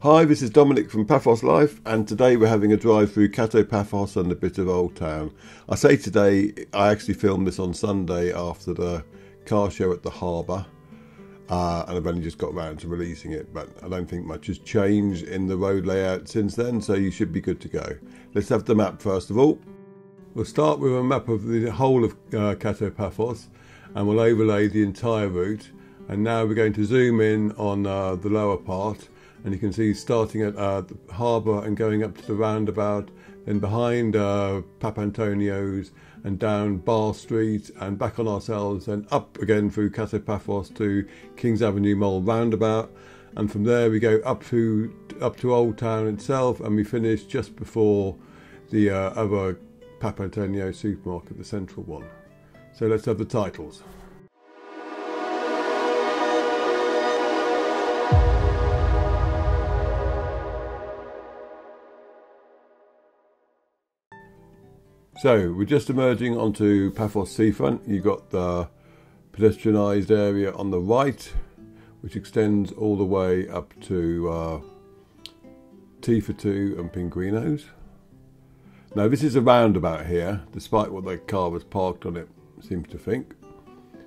Hi, this is Dominic from Paphos Life, and today we're having a drive through Kato Paphos and a bit of Old Town. I say today, I actually filmed this on Sunday after the car show at the harbour, and I've only just got round to releasing it, but I don't think much has changed in the road layout since then, so you should be good to go. Let's have the map first of all. We'll start with a map of the whole of Kato Paphos, and we'll overlay the entire route. And now we're going to zoom in on the lower part, and you can see starting at the harbour and going up to the roundabout, then behind Papantonio's and down Bar Street and back on ourselves, and up again through Kato Paphos to Kings Avenue Mall roundabout, and from there we go up to Old Town itself, and we finish just before the other Papantonio supermarket, the central one. So let's have the titles. So we're just emerging onto Paphos seafront. You've got the pedestrianised area on the right, which extends all the way up to T for Two and Pinguinos. Now this is a roundabout here, despite what the car was parked on it seems to think.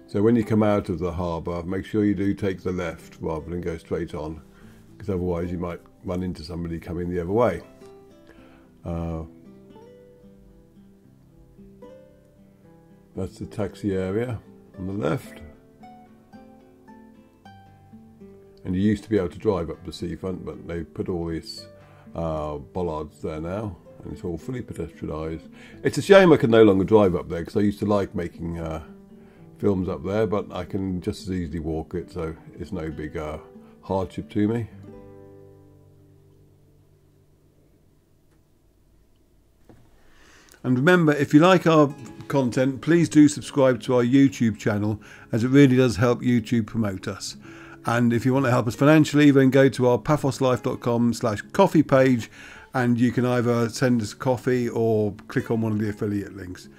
So when you come out of the harbour, make sure you do take the left rather than go straight on, because otherwise you might run into somebody coming the other way. That's the taxi area on the left. And you used to be able to drive up the seafront, but they've put all these bollards there now, and it's all fully pedestrianised. It's a shame I can no longer drive up there, because I used to like making films up there, but I can just as easily walk it, so it's no big hardship to me. And remember, if you like our content, please do subscribe to our YouTube channel, as it really does help YouTube promote us. And if you want to help us financially, then go to our paphoslife.com/coffee page, and you can either send us coffee or click on one of the affiliate links.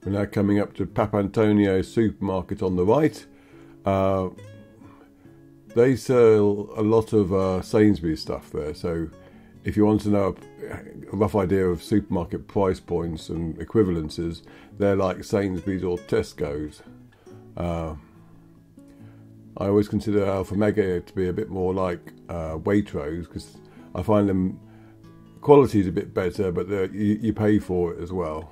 We're now coming up to Papantonio supermarket on the right. They sell a lot of Sainsbury's stuff there, so if you want to know a rough idea of supermarket price points and equivalences, they're like Sainsbury's or Tesco's. I always consider Alpha Mega to be a bit more like Waitrose, because I find them quality is a bit better, but you pay for it as well.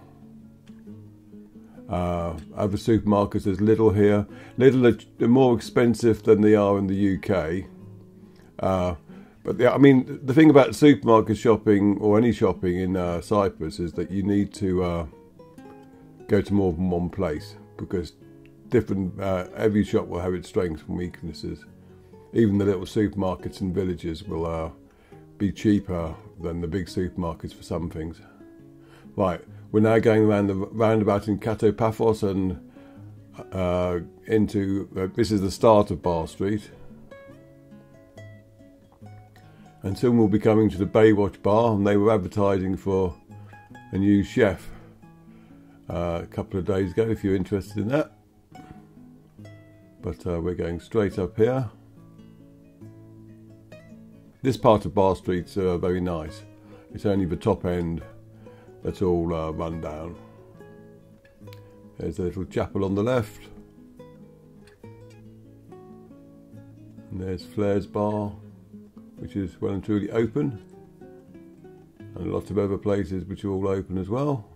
Other supermarkets, there's Lidl here. Lidl are more expensive than they are in the UK. But yeah, I mean, the thing about supermarket shopping, or any shopping in Cyprus, is that you need to go to more than one place, because every shop will have its strengths and weaknesses. Even the little supermarkets in villages will be cheaper than the big supermarkets for some things. Right, we're now going around the roundabout in Kato Paphos and into, this is the start of Bar Street. And soon we'll be coming to the Baywatch bar, and they were advertising for a new chef a couple of days ago, if you're interested in that. But we're going straight up here. This part of Bar Street's very nice. It's only the top end that's all run down. There's a little chapel on the left. And there's Flair's bar, which is well and truly open, and lots of other places which are all open as well.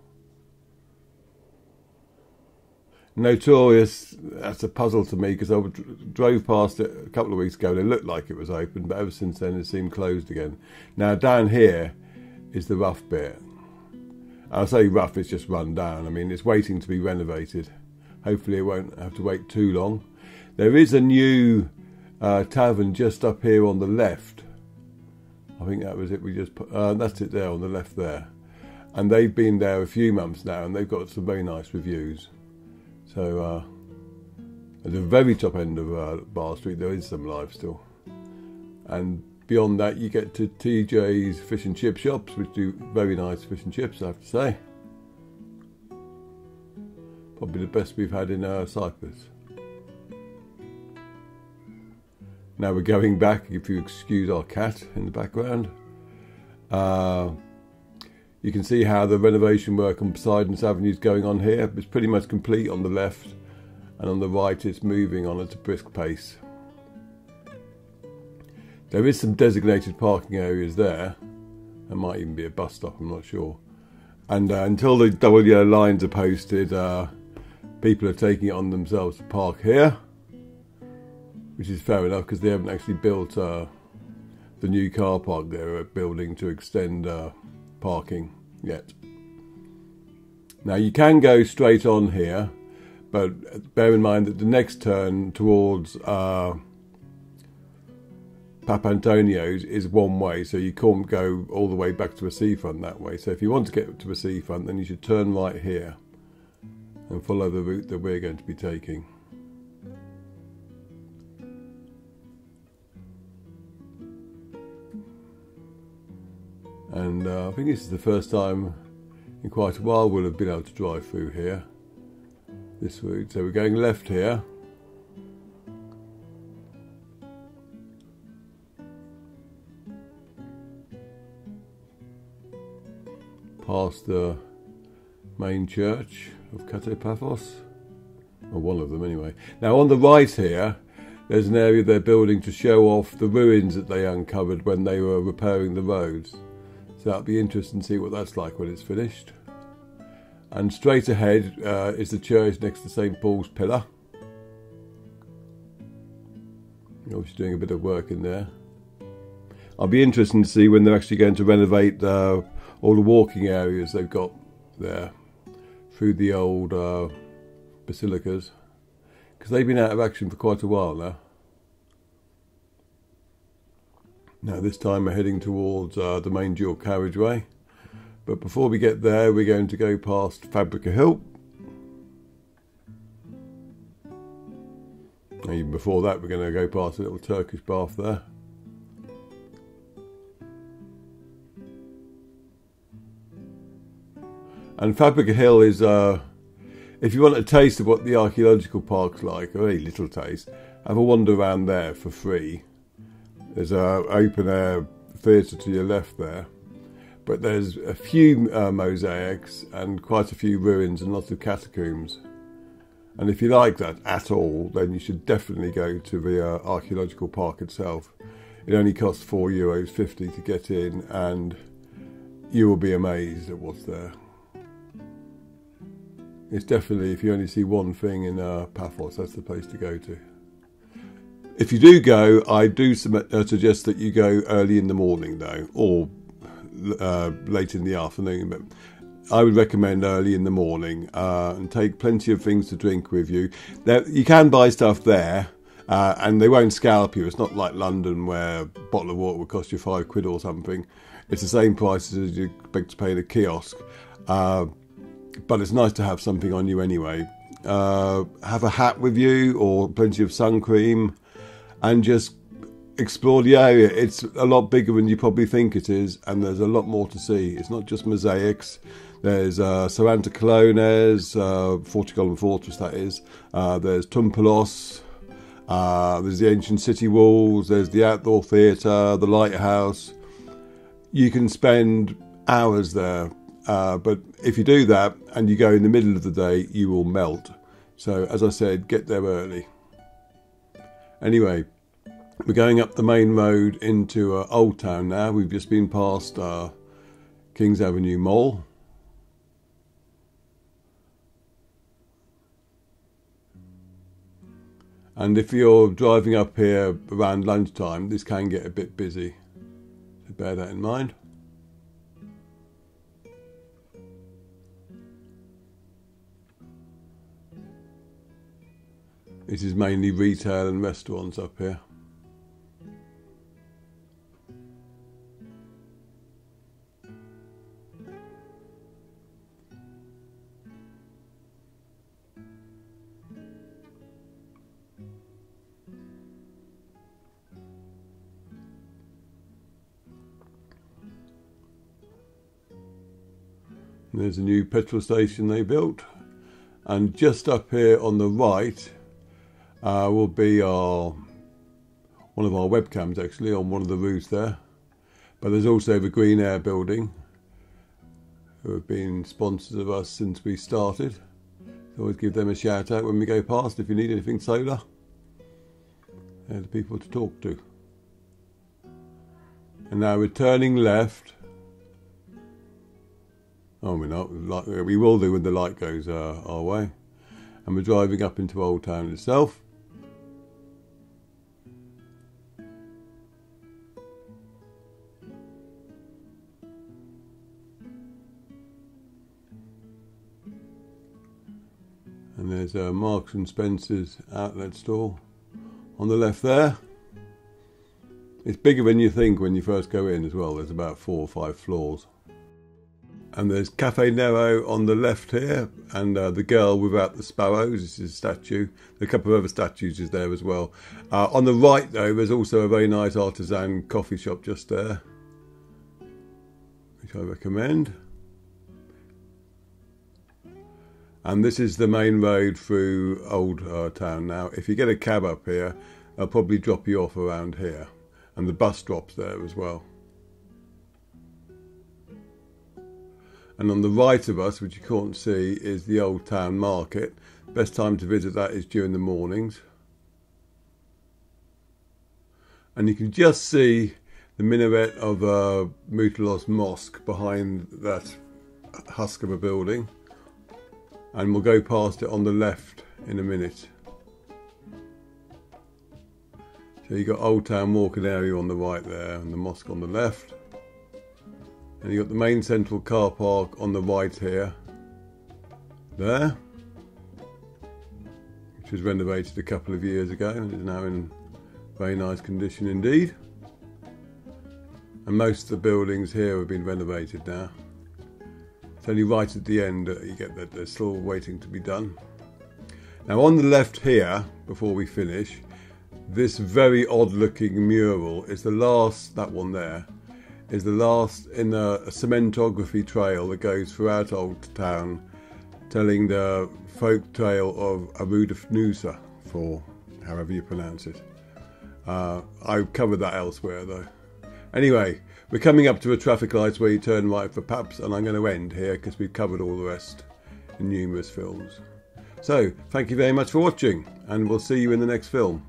Notorious, that's a puzzle to me, because I drove past it a couple of weeks ago and it looked like it was open, but ever since then it seemed closed again. Now down here is the rough bit. I say rough, it's just run down. I mean, it's waiting to be renovated. Hopefully it won't have to wait too long. There is a new tavern just up here on the left. I think that was it. We just put, that's it there on the left there, and they've been there a few months now, and they've got some very nice reviews. So at the very top end of Bar Street, there is some life still, and beyond that, you get to TJ's fish and chip shops, which do very nice fish and chips, I have to say. Probably the best we've had in Cyprus. Now we're going back, if you excuse our cat in the background. You can see how the renovation work on Poseidon's Avenue is going on here. It's pretty much complete on the left, and on the right it's moving on at a brisk pace. There is some designated parking areas there. There might even be a bus stop, I'm not sure. And until the double yellow lines are posted, people are taking it on themselves to park here, which is fair enough because they haven't actually built the new car park they're building to extend parking yet. Now you can go straight on here, but bear in mind that the next turn towards Papantonio's is one way, so you can't go all the way back to a seafront that way. So if you want to get to a seafront, then you should turn right here and follow the route that we're going to be taking. And I think this is the first time in quite a while we'll have been able to drive through here, this route. So we're going left here. Past the main church of Kato Paphos, or one of them anyway. Now on the right here, there's an area they're building to show off the ruins that they uncovered when they were repairing the roads. So that'll be interesting to see what that's like when it's finished. And straight ahead is the church next to St. Paul's Pillar. Obviously doing a bit of work in there. I'll be interested to see when they're actually going to renovate all the walking areas they've got there through the old basilicas, because they've been out of action for quite a while now. Now this time we're heading towards the main dual carriageway, but before we get there we're going to go past Fabrica Hill. And even before that we're going to go past a little Turkish bath there. And Fabrica Hill is, if you want a taste of what the archaeological park's like, or a little taste, have a wander around there for free. There's an open air theatre to your left there, but there's a few mosaics and quite a few ruins and lots of catacombs. And if you like that at all, then you should definitely go to the archaeological park itself. It only costs €4.50 to get in, and you will be amazed at what's there. It's definitely, if you only see one thing in Paphos, that's the place to go to. If you do go, I do suggest that you go early in the morning though, or late in the afternoon, but I would recommend early in the morning, and take plenty of things to drink with you. Now, you can buy stuff there, and they won't scalp you. It's not like London where a bottle of water will cost you £5 or something. It's the same price as you expect to pay in a kiosk. But it's nice to have something on you anyway. Have a hat with you or plenty of sun cream, and just explore the area. It's a lot bigger than you probably think it is, and there's a lot more to see. It's not just mosaics. There's Santa Colonnes, Fortigolan Fortress that is. There's Tumpalos. There's the ancient city walls. There's the outdoor theatre, the lighthouse. You can spend hours there. But if you do that and you go in the middle of the day, you will melt. So as I said, get there early. Anyway, we're going up the main road into Old Town now. We've just been past Kings Avenue Mall. And if you're driving up here around lunchtime, this can get a bit busy. So bear that in mind. This is mainly retail and restaurants up here. There's a new petrol station they built, and just up here on the right will be our one of our webcams actually on one of the roofs there. But there's also the Green Air building, who have been sponsors of us since we started. So always give them a shout out when we go past if you need anything solar. They're the people to talk to. And now we're turning left. Oh, we're not. We will do when the light goes our way. And we're driving up into Old Town itself. And there's a Marks and Spencer's outlet store on the left there. It's bigger than you think when you first go in as well. There's about 4 or 5 floors. And there's Cafe Nero on the left here, and the girl without the sparrows, this is a statue. There are a couple of other statues is there as well. On the right though, there's also a very nice artisan coffee shop just there, which I recommend. And this is the main road through Old Town now. If you get a cab up here, they'll probably drop you off around here. And the bus stops there as well. And on the right of us, which you can't see, is the Old Town Market. Best time to visit that is during the mornings. And you can just see the minaret of Mutalos Mosque behind that husk of a building. And we'll go past it on the left in a minute. So you've got Old Town walking area on the right there and the mosque on the left. And you've got the main central car park on the right here. There. Which was renovated a couple of years ago and is now in very nice condition indeed. And most of the buildings here have been renovated now. It's only right at the end that you get that they're still waiting to be done. Now on the left here, before we finish, this very odd looking mural is the last, that one there, is the last in a cementography trail that goes throughout Old Town, telling the folk tale of Arudanusa, for however you pronounce it. I've covered that elsewhere though. Anyway, we're coming up to a traffic light where you turn right for Paps, and I'm going to end here because we've covered all the rest in numerous films. So, thank you very much for watching, and we'll see you in the next film.